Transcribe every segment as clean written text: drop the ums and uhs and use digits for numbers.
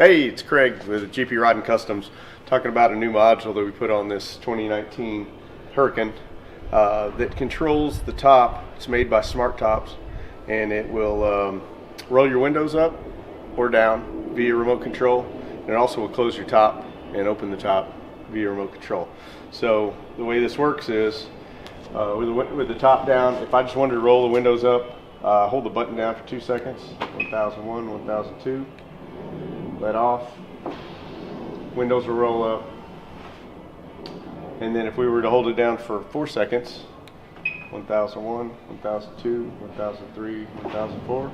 Hey, it's Craig with GP Rod & Customs, talking about a new module that we put on this 2019 Huracan that controls the top. It's made by SmartTops, and it will roll your windows up or down via remote control, and it also will close your top and open the top via remote control. So the way this works is with the top down, if I just wanted to roll the windows up, hold the button down for 2 seconds, 1001, 1002, let off, windows will roll up, and then if we were to hold it down for 4 seconds, 1001, 1002, 1003, 1004,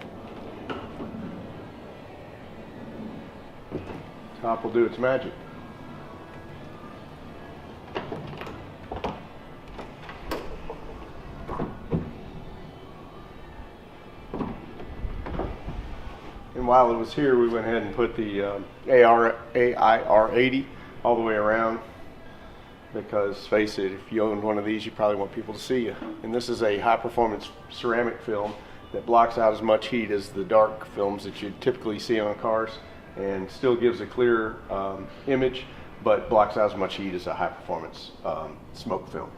top will do its magic. And while it was here, we went ahead and put the AIR80 all the way around, because face it, if you own one of these, you probably want people to see you. And this is a high performance ceramic film that blocks out as much heat as the dark films that you typically see on cars, and still gives a clear image, but blocks out as much heat as a high performance smoke film.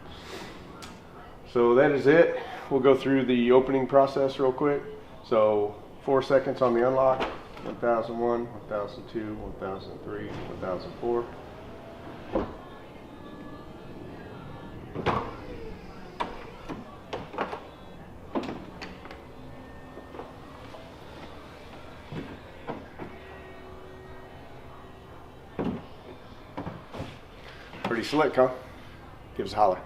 So that is it. We'll go through the opening process real quick. So 4 seconds on the unlock, 1001, 1002, 1003, 1004. Pretty slick, huh? Give us a holler.